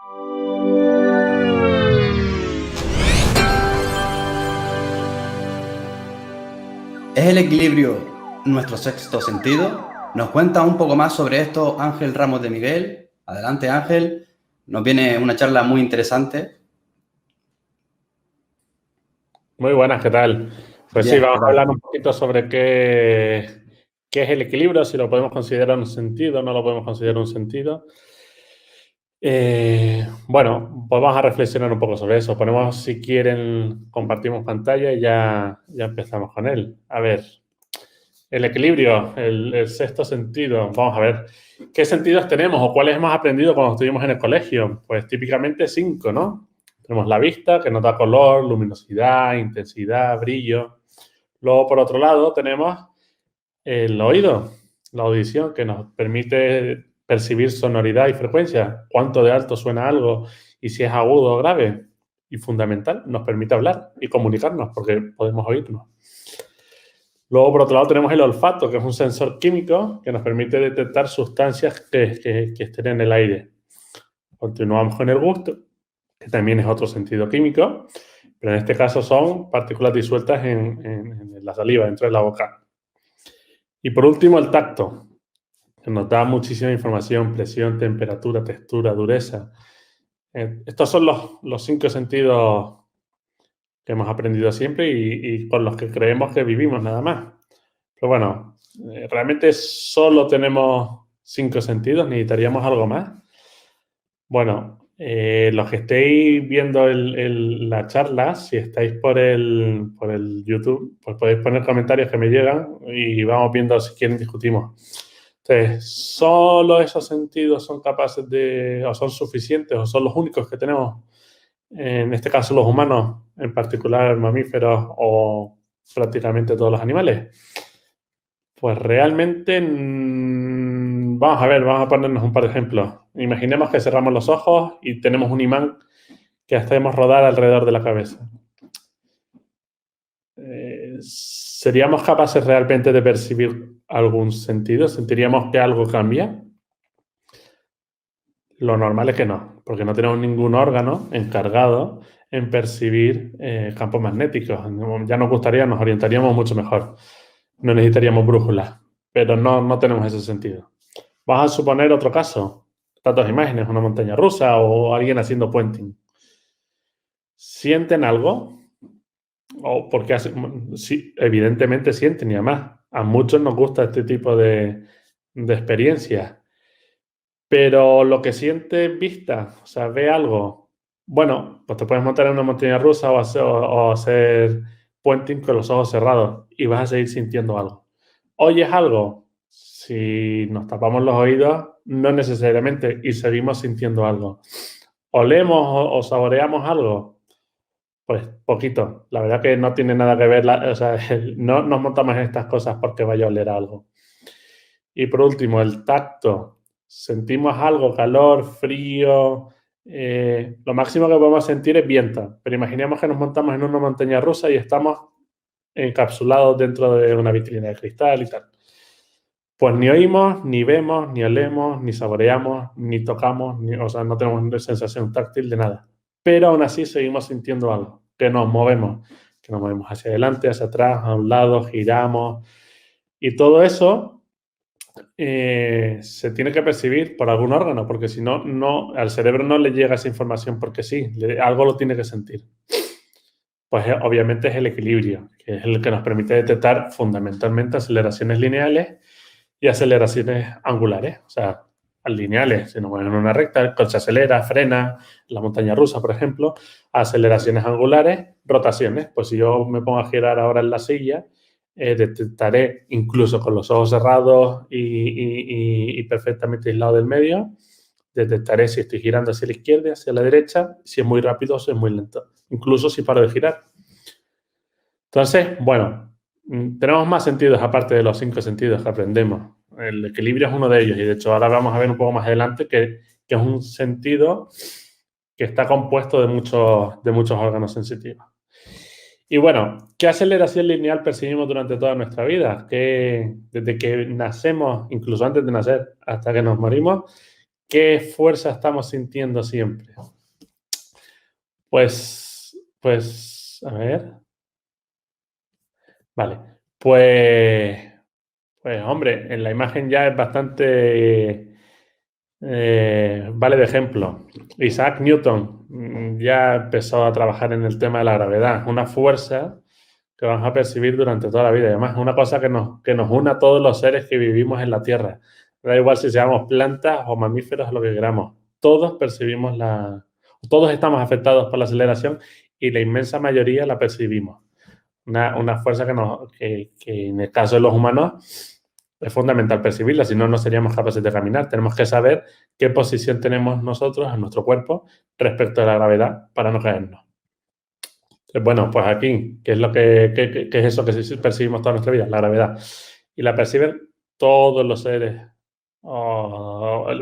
¿Es el equilibrio nuestro sexto sentido? Nos cuenta un poco más sobre esto Ángel Ramos de Miguel. Adelante, Ángel. Nos viene una charla muy interesante. Muy buenas, ¿qué tal? Pues sí, Bien, vamos ¿qué a hablar tal? un poquito sobre qué es el equilibrio, si lo podemos considerar un sentido, no lo podemos considerar un sentido. Bueno, pues vamos a reflexionar un poco sobre eso. Ponemos, si quieren, compartimos pantalla y ya empezamos con él. A ver, el equilibrio, el sexto sentido. Vamos a ver, ¿qué sentidos tenemos o cuáles hemos aprendido cuando estuvimos en el colegio? Pues típicamente 5, ¿no? Tenemos la vista, que nos da color, luminosidad, intensidad, brillo. Luego, por otro lado, tenemos el oído, la audición, que nos permite percibir sonoridad y frecuencia, cuánto de alto suena algo y si es agudo o grave. Y fundamental, nos permite hablar y comunicarnos porque podemos oírnos. Luego, por otro lado, tenemos el olfato, que es un sensor químico que nos permite detectar sustancias que estén en el aire. Continuamos con el gusto, que también es otro sentido químico, pero en este caso son partículas disueltas en la saliva, dentro de la boca. Y por último, el tacto, que nos da muchísima información, presión, temperatura, textura, dureza. Estos son los 5 sentidos que hemos aprendido siempre y con los que creemos que vivimos nada más. Pero bueno, realmente solo tenemos 5 sentidos, necesitaríamos algo más. Bueno, los que estéis viendo la charla, si estáis por el YouTube, pues podéis poner comentarios que me llegan y vamos viendo si quieren discutimos. Entonces, ¿solo esos sentidos son capaces o son suficientes, o son los únicos que tenemos? En este caso, los humanos, en particular mamíferos o prácticamente todos los animales. Pues realmente, vamos a ver, vamos a ponernos un par de ejemplos. Imaginemos que cerramos los ojos y tenemos un imán que hacemos rodar alrededor de la cabeza. ¿Seríamos capaces realmente de percibir algún sentido? ¿Sentiríamos que algo cambia? Lo normal es que no, porque no tenemos ningún órgano encargado en percibir campos magnéticos. Ya nos gustaría, nos orientaríamos mucho mejor. No necesitaríamos brújulas, pero no tenemos ese sentido. Vamos a suponer otro caso. Estas dos imágenes, una montaña rusa o alguien haciendo puenting. ¿Sienten algo? O porque sí, evidentemente sienten, y además a muchos nos gusta este tipo de experiencias. Pero lo que sientes vista, o sea, ve algo. Bueno, pues te puedes montar en una montaña rusa o hacer puenting con los ojos cerrados y vas a seguir sintiendo algo. ¿Oyes algo? Si nos tapamos los oídos, no necesariamente, y seguimos sintiendo algo. ¿Olemos o saboreamos algo? Pues poquito. La verdad que no tiene nada que ver, o sea, no nos montamos en estas cosas porque vaya a oler algo. Y por último, el tacto. Sentimos algo, calor, frío. Lo máximo que podemos sentir es viento. Pero imaginemos que nos montamos en una montaña rusa y estamos encapsulados dentro de una vitrina de cristal y tal. Pues ni oímos, ni vemos, ni olemos, ni saboreamos, ni tocamos, o sea, no tenemos sensación táctil de nada. Pero aún así seguimos sintiendo algo, que nos movemos hacia adelante, hacia atrás, a un lado, giramos. Y todo eso se tiene que percibir por algún órgano, porque si no, al cerebro no le llega esa información porque sí, algo lo tiene que sentir. Pues obviamente es el equilibrio, que es el que nos permite detectar fundamentalmente aceleraciones lineales y aceleraciones angulares, o sea, lineales, si nos mueven en una recta, el coche acelera, frena, la montaña rusa, por ejemplo, aceleraciones angulares, rotaciones, pues si yo me pongo a girar ahora en la silla, detectaré, incluso con los ojos cerrados y perfectamente aislado del medio, detectaré si estoy girando hacia la izquierda, hacia la derecha, si es muy rápido o si es muy lento, incluso si paro de girar. Entonces, bueno, tenemos más sentidos aparte de los 5 sentidos que aprendemos. El equilibrio es uno de ellos y de hecho ahora vamos a ver un poco más adelante que es un sentido que está compuesto de muchos órganos sensitivos. Y bueno, ¿qué aceleración lineal percibimos durante toda nuestra vida? Desde que nacemos, incluso antes de nacer, hasta que nos morimos, ¿qué fuerza estamos sintiendo siempre? Pues, a ver. Vale, pues hombre, en la imagen ya es bastante, vale de ejemplo. Isaac Newton ya empezó a trabajar en el tema de la gravedad, una fuerza que vamos a percibir durante toda la vida. Además, es una cosa que nos une a todos los seres que vivimos en la Tierra. Da igual si seamos plantas o mamíferos o lo que queramos. Todos percibimos todos estamos afectados por la aceleración y la inmensa mayoría la percibimos. Una fuerza que en el caso de los humanos es fundamental percibirla, si no, no seríamos capaces de caminar. Tenemos que saber qué posición tenemos nosotros en nuestro cuerpo respecto a la gravedad para no caernos. Bueno, pues aquí, ¿qué es eso que percibimos toda nuestra vida? La gravedad. Y la perciben todos los seres, todos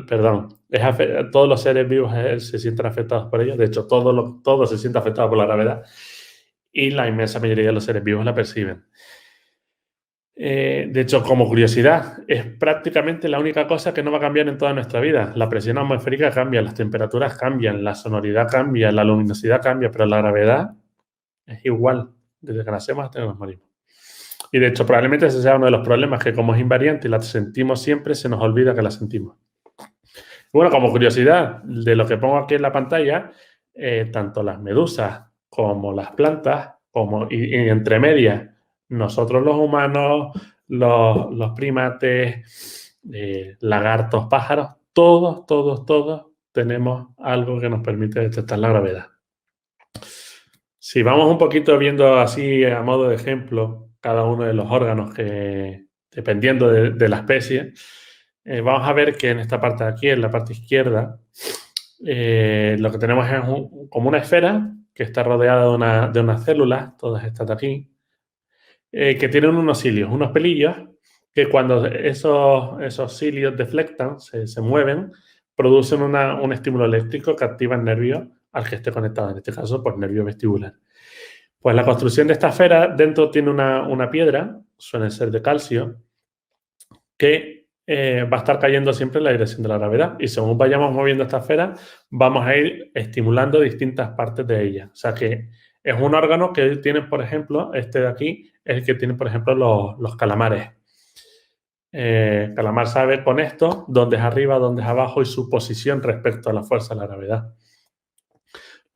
los seres vivos se sienten afectados por ello. De hecho, todos se sienten afectados por la gravedad. Y la inmensa mayoría de los seres vivos la perciben. De hecho, como curiosidad, es prácticamente la única cosa que no va a cambiar en toda nuestra vida. La presión atmosférica cambia, las temperaturas cambian, la sonoridad cambia, la luminosidad cambia, pero la gravedad es igual desde que nacemos hasta que nos morimos. Y de hecho, probablemente ese sea uno de los problemas, que como es invariante y la sentimos siempre, se nos olvida que la sentimos. Bueno, como curiosidad de lo que pongo aquí en la pantalla, tanto las medusas como las plantas, y entre medias, nosotros los humanos, los primates, lagartos, pájaros, todos tenemos algo que nos permite detectar la gravedad. Si vamos un poquito viendo así a modo de ejemplo cada uno de los órganos que, dependiendo de la especie, vamos a ver que en esta parte de aquí, en la parte izquierda, lo que tenemos es como una esfera que está rodeada de unas células, todas estas de aquí, que tienen unos cilios, unos pelillos, que cuando esos cilios deflectan, se mueven, producen un estímulo eléctrico que activa el nervio al que esté conectado, en este caso, pues nervio vestibular. Pues la construcción de esta esfera, dentro tiene una piedra, suele ser de calcio, que va a estar cayendo siempre en la dirección de la gravedad. Y según vayamos moviendo esta esfera, vamos a ir estimulando distintas partes de ella. O sea que es un órgano que tiene, por ejemplo, este de aquí, es el que tiene, por ejemplo, los calamares. Calamar sabe con esto dónde es arriba, dónde es abajo y su posición respecto a la fuerza de la gravedad.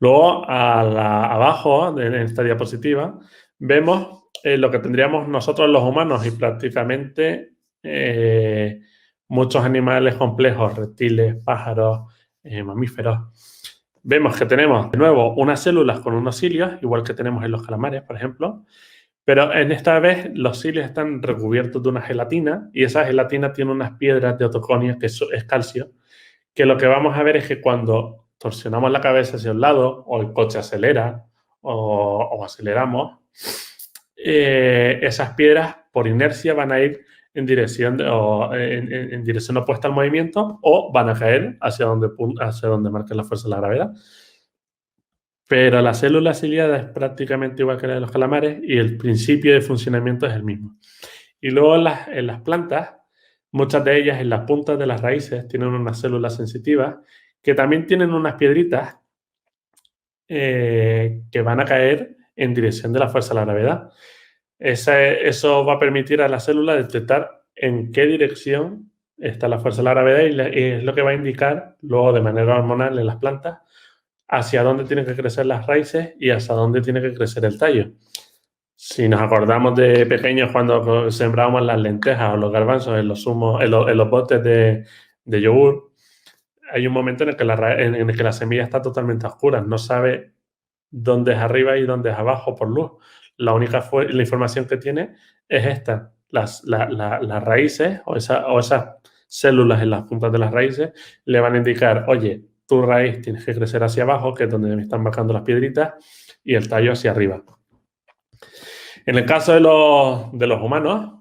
Luego, abajo, en esta diapositiva, vemos lo que tendríamos nosotros los humanos y prácticamente muchos animales complejos, reptiles, pájaros, mamíferos. Vemos que tenemos, de nuevo, unas células con unos cilios, igual que tenemos en los calamares, por ejemplo, pero en esta vez los cilios están recubiertos de una gelatina y esa gelatina tiene unas piedras de otoconio, que es calcio, que lo que vamos a ver es que cuando torsionamos la cabeza hacia un lado o el coche acelera o aceleramos, esas piedras por inercia van a ir en dirección opuesta al movimiento o van a caer hacia donde marca la fuerza de la gravedad. Pero la célula ciliada es prácticamente igual que la de los calamares y el principio de funcionamiento es el mismo. Y luego en las plantas, muchas de ellas en las puntas de las raíces tienen unas células sensitivas que también tienen unas piedritas que van a caer en dirección de la fuerza de la gravedad. Eso va a permitir a la célula detectar en qué dirección está la fuerza de la gravedad y es lo que va a indicar luego de manera hormonal en las plantas hacia dónde tienen que crecer las raíces y hacia dónde tiene que crecer el tallo. Si nos acordamos de pequeños cuando sembrábamos las lentejas o los garbanzos en los botes de yogur, hay un momento en el que la semilla está totalmente oscura, no sabe dónde es arriba y dónde es abajo por luz. La información que tiene es esta. Las raíces o esas células en las puntas de las raíces le van a indicar, oye, tu raíz tienes que crecer hacia abajo, que es donde me están marcando las piedritas, y el tallo hacia arriba. En el caso de los humanos,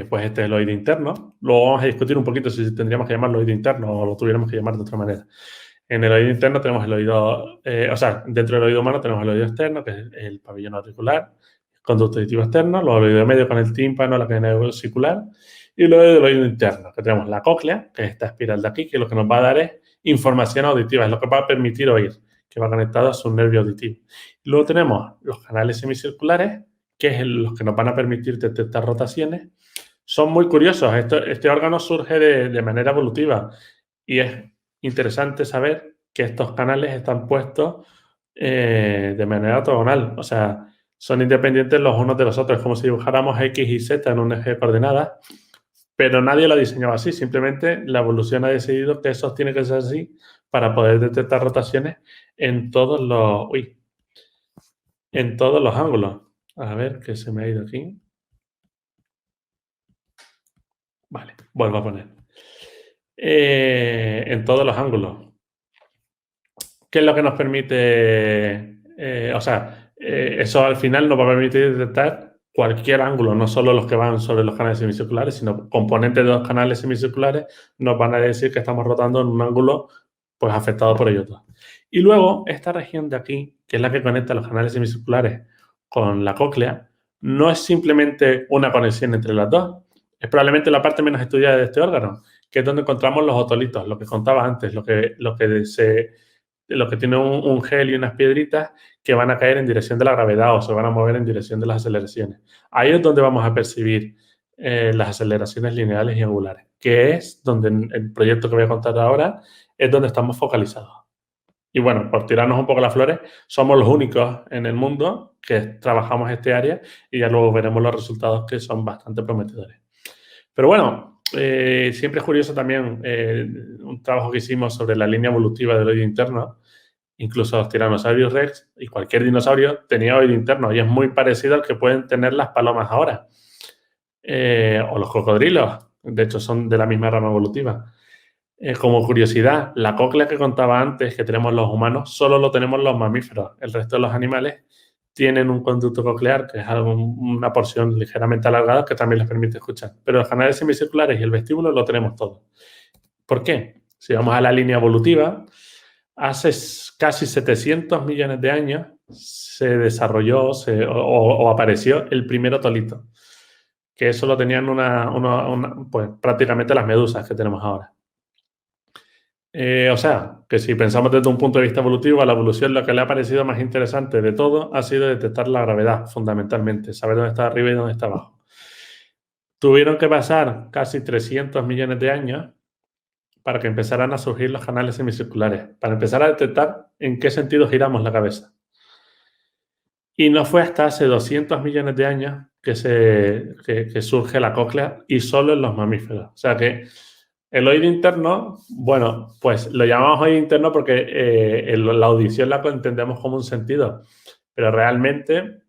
pues este es el oído interno. Luego vamos a discutir un poquito si tendríamos que llamarlo oído interno o lo tuviéramos que llamar de otra manera. En el oído interno tenemos el oído, dentro del oído humano tenemos el oído externo, que es el pabellón auricular, conducto auditivo externo, luego el oído medio con el tímpano, la cadena vesicular, y luego el oído interno, que tenemos la cóclea, que es esta espiral de aquí, que lo que nos va a dar es información auditiva, es lo que va a permitir oír, que va conectado a su nervio auditivo. Y luego tenemos los canales semicirculares, que es los que nos van a permitir detectar rotaciones. Son muy curiosos. Este órgano surge de manera evolutiva y es interesante saber que estos canales están puestos de manera ortogonal. O sea, son independientes los unos de los otros. Es como si dibujáramos X y Z en un eje de coordenadas, pero nadie lo ha diseñado así. Simplemente la evolución ha decidido que eso tiene que ser así para poder detectar rotaciones en todos los... en todos los ángulos. A ver, que se me ha ido aquí. Vale, vuelvo a poner. En todos los ángulos. ¿Qué es lo que nos permite? Eso al final nos va a permitir detectar cualquier ángulo, no solo los que van sobre los canales semicirculares, sino componentes de los canales semicirculares nos van a decir que estamos rotando en un ángulo pues afectado por ellos dos. Y luego, esta región de aquí, que es la que conecta los canales semicirculares con la cóclea, no es simplemente una conexión entre las dos, es probablemente la parte menos estudiada de este órgano, que es donde encontramos los otolitos, lo que contaba antes, lo que tiene un gel y unas piedritas que van a caer en dirección de la gravedad o se van a mover en dirección de las aceleraciones. Ahí es donde vamos a percibir las aceleraciones lineales y angulares, que es donde en el proyecto que voy a contar ahora es donde estamos focalizados. Y bueno, por tirarnos un poco las flores, somos los únicos en el mundo que trabajamos este área y ya luego veremos los resultados que son bastante prometedores. Pero bueno, siempre es curioso también un trabajo que hicimos sobre la línea evolutiva del oído interno. Incluso los tiranosaurios rex y cualquier dinosaurio tenía oído interno y es muy parecido al que pueden tener las palomas ahora. O los cocodrilos, de hecho son de la misma rama evolutiva. Como curiosidad, la cóclea que contaba antes que tenemos los humanos, solo lo tenemos los mamíferos. El resto de los animales tienen un conducto coclear, que es una porción ligeramente alargada que también les permite escuchar. Pero los canales semicirculares y el vestíbulo lo tenemos todo. ¿Por qué? Si vamos a la línea evolutiva, hace casi 700 millones de años se desarrolló o apareció el primer otolito, que eso lo tenían pues prácticamente las medusas que tenemos ahora. O sea, que si pensamos desde un punto de vista evolutivo, a la evolución lo que le ha parecido más interesante de todo ha sido detectar la gravedad, fundamentalmente, saber dónde está arriba y dónde está abajo. Tuvieron que pasar casi 300 millones de años para que empezaran a surgir los canales semicirculares, para empezar a detectar en qué sentido giramos la cabeza. Y no fue hasta hace 200 millones de años que surge la cóclea y solo en los mamíferos. O sea que el oído interno, bueno, pues lo llamamos oído interno porque la audición la entendemos como un sentido, pero realmente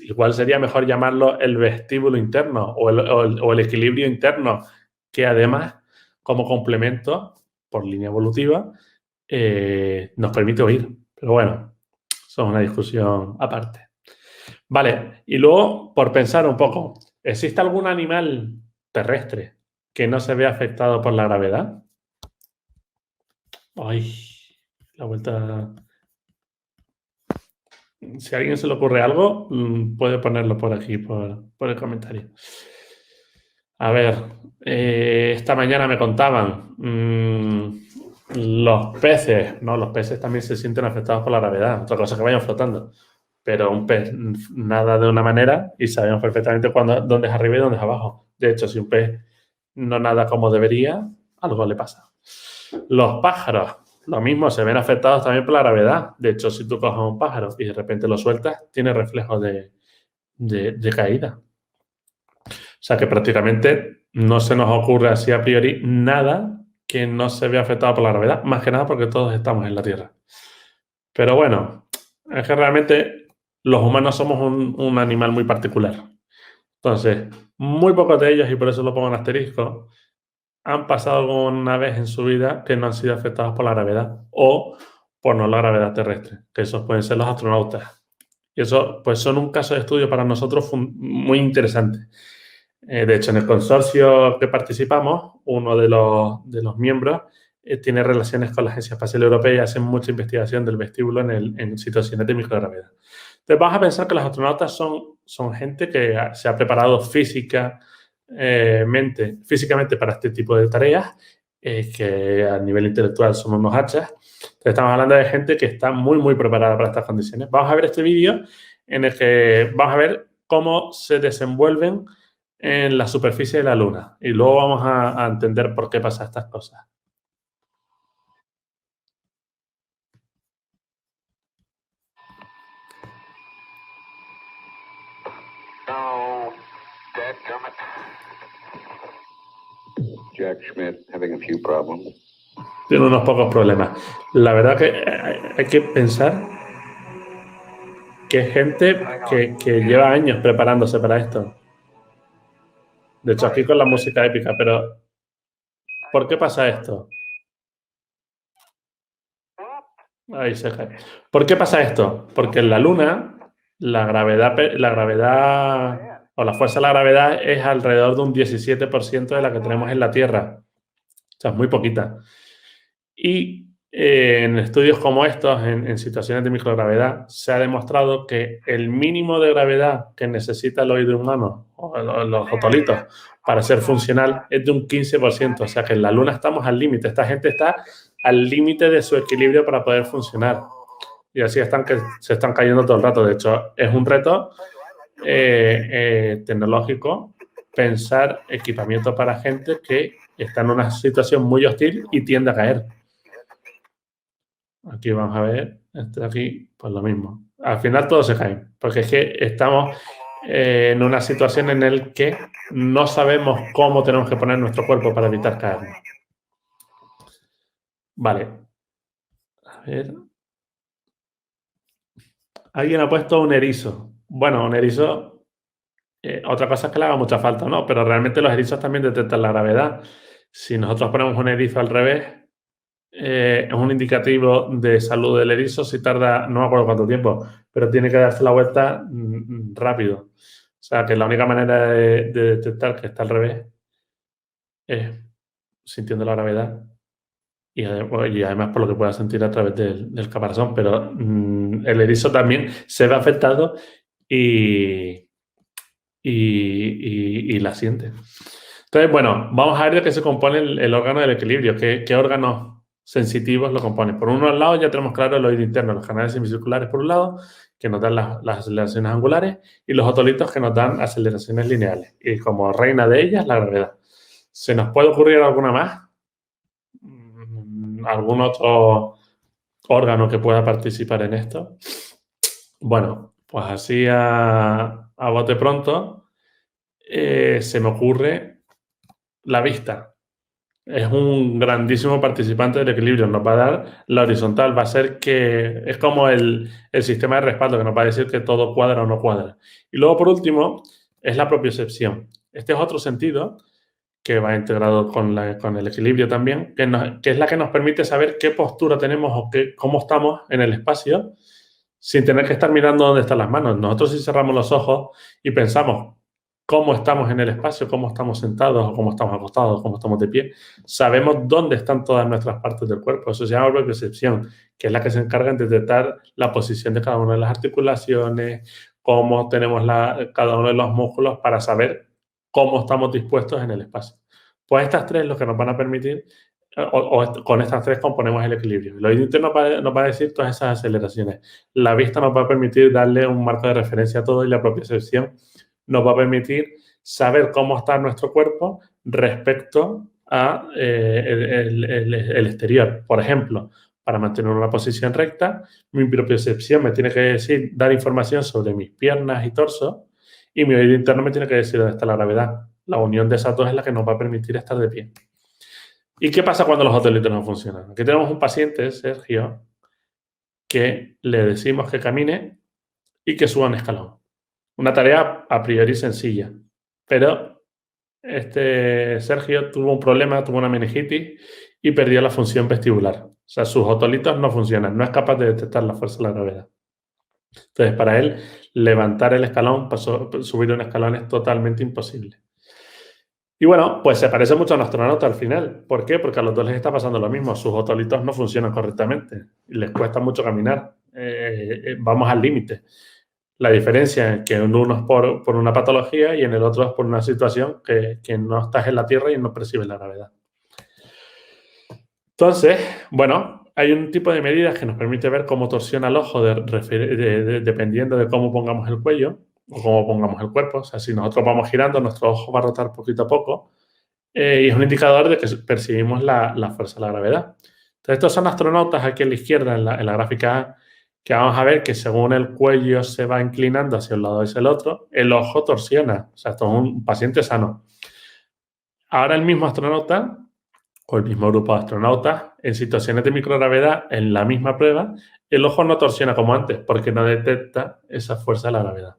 igual sería mejor llamarlo el vestíbulo interno o el equilibrio interno, que además, como complemento, por línea evolutiva, nos permite oír. Pero bueno, eso es una discusión aparte. Vale, y luego, por pensar un poco, ¿existe algún animal terrestre que no se vea afectado por la gravedad? Ay, la vuelta... Si a alguien se le ocurre algo, puede ponerlo por aquí, por el comentario. A ver, esta mañana me contaban los peces. No, los peces también se sienten afectados por la gravedad. Otra cosa que vayan flotando. Pero un pez nada de una manera y sabemos perfectamente dónde es arriba y dónde es abajo. De hecho, si un pez no nada como debería, algo le pasa. Los pájaros, lo mismo, se ven afectados también por la gravedad. De hecho, si tú coges un pájaro y de repente lo sueltas, tiene reflejos de caída. O sea que prácticamente no se nos ocurre así a priori nada que no se vea afectado por la gravedad, más que nada porque todos estamos en la Tierra. Pero bueno, es que realmente los humanos somos un animal muy particular. Entonces, muy pocos de ellos, y por eso lo pongo en asterisco, han pasado alguna vez en su vida que no han sido afectados por la gravedad o por no la gravedad terrestre, que esos pueden ser los astronautas. Y eso pues son un caso de estudio para nosotros muy interesante. De hecho, en el consorcio que participamos, uno de los miembros tiene relaciones con la Agencia Espacial Europea y hacen mucha investigación del vestíbulo en situaciones de microgravedad. Entonces, vamos a pensar que los astronautas son gente que se ha preparado físicamente para este tipo de tareas, que a nivel intelectual son unos hachas. Entonces, estamos hablando de gente que está muy, muy preparada para estas condiciones. Vamos a ver este vídeo en el que vamos a ver cómo se desenvuelven en la superficie de la Luna. Y luego vamos a entender por qué pasan estas cosas. Jack Schmitt having a few problems. Tiene unos pocos problemas. La verdad que hay que pensar que es gente que lleva años preparándose para esto. De hecho, aquí con la música épica, pero ¿por qué pasa esto? Ahí se cae. ¿Por qué pasa esto? Porque en la Luna la gravedad o la fuerza de la gravedad es alrededor de un 17% de la que tenemos en la Tierra. O sea, es muy poquita. Y en estudios como estos, en situaciones de microgravedad, se ha demostrado que el mínimo de gravedad que necesita el oído humano, o los otolitos, para ser funcional es de un 15%. O sea que en la Luna estamos al límite. Esta gente está al límite de su equilibrio para poder funcionar. Y así se están cayendo todo el rato. De hecho, es un reto tecnológico pensar equipamiento para gente que está en una situación muy hostil y tiende a caer. Aquí vamos a ver, aquí, pues lo mismo. Al final todo se cae, porque es que estamos en una situación en la que no sabemos cómo tenemos que poner nuestro cuerpo para evitar caernos. Vale. A ver. Alguien ha puesto un erizo. Bueno, un erizo, otra cosa es que le haga mucha falta, ¿no? Pero realmente los erizos también detectan la gravedad. Si nosotros ponemos un erizo al revés, es un indicativo de salud del erizo si tarda, no me acuerdo cuánto tiempo, pero tiene que darse la vuelta rápido. O sea, que la única manera de detectar que está al revés es sintiendo la gravedad y además por lo que pueda sentir a través del caparazón. Pero el erizo también se ve afectado y la siente. Entonces, bueno, vamos a ver de qué se compone el órgano del equilibrio, qué órganos sensitivos lo componen. Por uno al lado ya tenemos claro el oído interno, los canales semicirculares por un lado, que nos dan las aceleraciones angulares, y los otolitos que nos dan aceleraciones lineales. Y como reina de ellas, la gravedad. ¿Se nos puede ocurrir alguna más? ¿Algún otro órgano que pueda participar en esto? Bueno, pues así a bote pronto se me ocurre la vista. Es un grandísimo participante del equilibrio. Nos va a dar la horizontal. Va a ser que es como el sistema de respaldo que nos va a decir que todo cuadra o no cuadra. Y luego, por último, es la propiocepción. Este es otro sentido que va integrado con el equilibrio también, que es la que nos permite saber qué postura tenemos o cómo estamos en el espacio sin tener que estar mirando dónde están las manos. Nosotros si cerramos los ojos y pensamos cómo estamos en el espacio, cómo estamos sentados, o cómo estamos acostados, o cómo estamos de pie, sabemos dónde están todas nuestras partes del cuerpo. Eso se llama propiocepción, que es la que se encarga de detectar la posición de cada una de las articulaciones, cómo tenemos cada uno de los músculos para saber cómo estamos dispuestos en el espacio. Pues estas tres lo que nos van a permitir, con estas tres componemos el equilibrio. El oído interno nos va a decir todas esas aceleraciones. La vista nos va a permitir darle un marco de referencia a todo y la propiocepción nos va a permitir saber cómo está nuestro cuerpo respecto a el exterior. Por ejemplo, para mantener una posición recta, mi propiocepción me tiene que dar información sobre mis piernas y torso, y mi oído interno me tiene que decir dónde está la gravedad. La unión de esas dos es la que nos va a permitir estar de pie. ¿Y qué pasa cuando los otolitos no funcionan? Aquí tenemos un paciente, Sergio, que le decimos que camine y que suba un escalón. Una tarea a priori sencilla, pero Sergio tuvo un problema, tuvo una meningitis y perdió la función vestibular. O sea, sus otolitos no funcionan, no es capaz de detectar la fuerza de la gravedad. Entonces, para él, levantar el escalón, subir un escalón es totalmente imposible. Y bueno, pues se parece mucho a un astronauta al final. ¿Por qué? Porque a los dos les está pasando lo mismo. Sus otolitos no funcionan correctamente y les cuesta mucho caminar. Vamos al límite. La diferencia es que en uno es por una patología y en el otro es por una situación que no estás en la Tierra y no percibes la gravedad. Entonces, bueno, hay un tipo de medidas que nos permite ver cómo torsiona el ojo dependiendo de cómo pongamos el cuello o cómo pongamos el cuerpo. O sea, si nosotros vamos girando, nuestro ojo va a rotar poquito a poco y es un indicador de que percibimos la fuerza de la gravedad. Entonces, estos son astronautas aquí a la izquierda en la gráfica A, que vamos a ver que según el cuello se va inclinando hacia un lado o hacia el otro, el ojo torsiona. O sea, esto es un paciente sano. Ahora el mismo astronauta o el mismo grupo de astronautas, en situaciones de microgravedad, en la misma prueba, el ojo no torsiona como antes porque no detecta esa fuerza de la gravedad.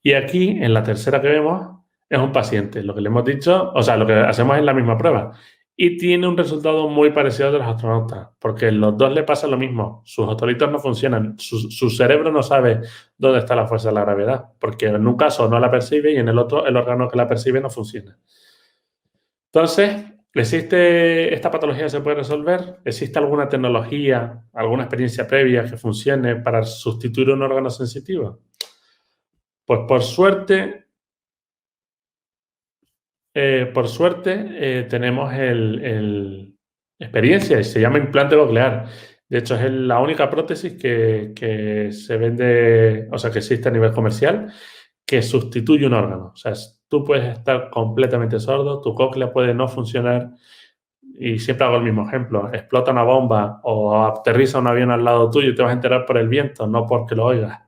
Y aquí, en la tercera que vemos, es un paciente. Lo que le hemos dicho, o sea, lo que hacemos es la misma prueba. Y tiene un resultado muy parecido al de los astronautas, porque a los dos le pasa lo mismo. Sus otolitos no funcionan, su cerebro no sabe dónde está la fuerza de la gravedad, porque en un caso no la percibe y en el otro el órgano que la percibe no funciona. Entonces, ¿esta patología se puede resolver? ¿Existe alguna tecnología, alguna experiencia previa que funcione para sustituir un órgano sensitivo? Pues por suerte tenemos experiencia y se llama implante coclear. De hecho, es la única prótesis que se vende, o sea, que existe a nivel comercial, que sustituye un órgano. O sea, tú puedes estar completamente sordo, tu cóclea puede no funcionar y siempre hago el mismo ejemplo. Explota una bomba o aterriza un avión al lado tuyo y te vas a enterar por el viento, no porque lo oigas.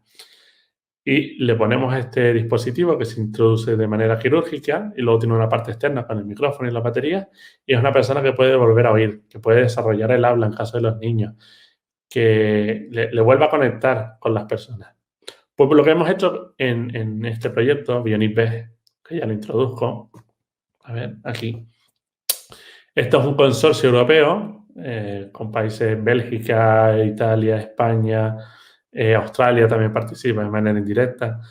Y le ponemos este dispositivo que se introduce de manera quirúrgica y luego tiene una parte externa con el micrófono y la batería y es una persona que puede volver a oír, que puede desarrollar el habla en caso de los niños, que le vuelva a conectar con las personas. Pues lo que hemos hecho en este proyecto, Bionic B, que ya lo introduzco, a ver, aquí. Esto es un consorcio europeo con países Bélgica, Italia, España, Australia también participa de manera indirecta,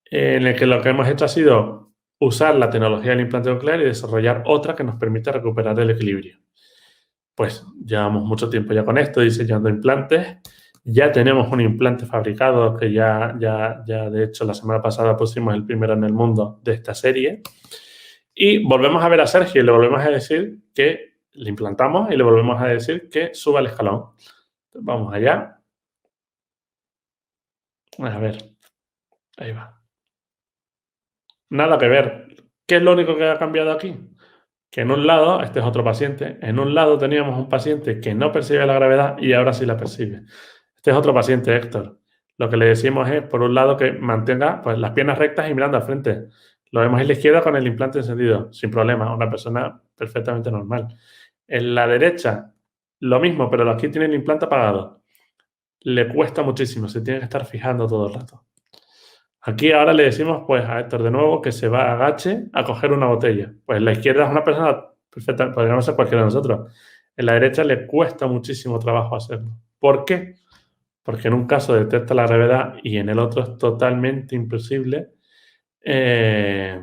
en el que lo que hemos hecho ha sido usar la tecnología del implante coclear y desarrollar otra que nos permita recuperar el equilibrio. Pues llevamos mucho tiempo ya con esto, diseñando implantes. Ya tenemos un implante fabricado que ya de hecho la semana pasada pusimos el primero en el mundo de esta serie. Y volvemos a ver a Sergio y le volvemos a decir que le implantamos y le volvemos a decir que suba el escalón. Vamos allá. A ver, ahí va. Nada que ver. ¿Qué es lo único que ha cambiado aquí? Que en un lado, este es otro paciente, en un lado teníamos un paciente que no percibe la gravedad y ahora sí la percibe. Este es otro paciente, Héctor. Lo que le decimos es, por un lado, que mantenga pues, las piernas rectas y mirando al frente. Lo vemos en la izquierda con el implante encendido, sin problema, una persona perfectamente normal. En la derecha, lo mismo, pero aquí tiene el implante apagado. Le cuesta muchísimo, se tiene que estar fijando todo el rato. Aquí ahora le decimos pues a Héctor de nuevo que se va, agache a coger una botella. Pues en la izquierda es una persona perfecta, podríamos ser cualquiera de nosotros. En la derecha le cuesta muchísimo trabajo hacerlo. ¿Por qué? Porque en un caso detecta la gravedad y en el otro es totalmente imposible que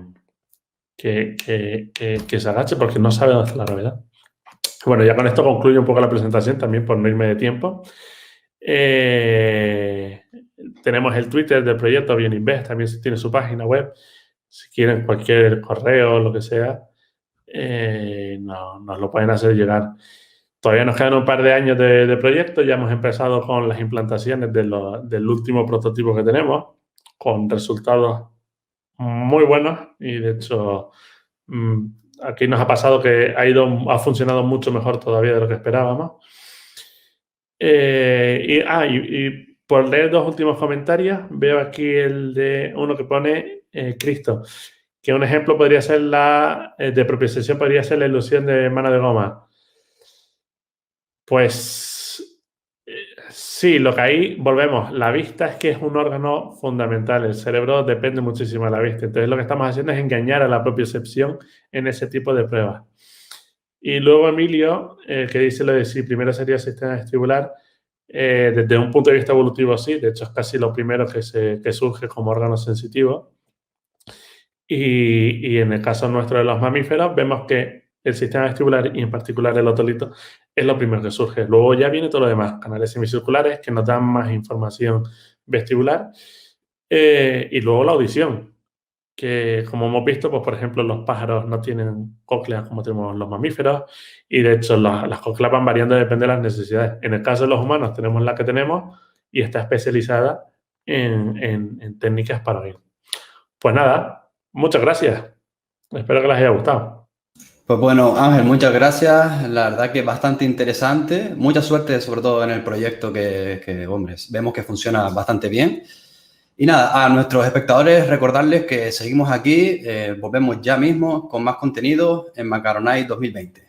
se agache porque no sabe dónde está la gravedad. Bueno, ya con esto concluyo un poco la presentación también por no irme de tiempo. Tenemos el Twitter del proyecto Bioninvest, también tiene su página web. Si quieren cualquier correo o lo que sea, nos lo pueden hacer llegar. Todavía nos quedan un par de años de proyecto. Ya hemos empezado con las implantaciones del último prototipo que tenemos, con resultados muy buenos. Y de hecho, aquí nos ha pasado que ha funcionado mucho mejor todavía de lo que esperábamos. Y por leer dos últimos comentarios, veo aquí el de uno que pone Cristo, que un ejemplo podría ser de propiocepción, podría ser la ilusión de mano de goma. Pues sí, lo que ahí volvemos. La vista es que es un órgano fundamental. El cerebro depende muchísimo de la vista. Entonces lo que estamos haciendo es engañar a la propiocepción en ese tipo de pruebas. Y luego Emilio, que dice lo de si primero sería el sistema vestibular, desde un punto de vista evolutivo sí, de hecho es casi lo primero que surge como órgano sensitivo. Y en el caso nuestro de los mamíferos vemos que el sistema vestibular y en particular el otolito es lo primero que surge. Luego ya viene todo lo demás, canales semicirculares que nos dan más información vestibular Y luego la audición, que como hemos visto, pues por ejemplo, los pájaros no tienen cócleas como tenemos los mamíferos y de hecho las cócleas van variando, depende de las necesidades. En el caso de los humanos tenemos la que tenemos y está especializada en técnicas para oír. Pues nada, muchas gracias. Espero que les haya gustado. Pues bueno, Ángel, muchas gracias. La verdad que es bastante interesante. Mucha suerte, sobre todo en el proyecto que hombre, vemos que funciona bastante bien. Y nada, a nuestros espectadores recordarles que seguimos aquí, volvemos ya mismo con más contenido en Macaronite 2020.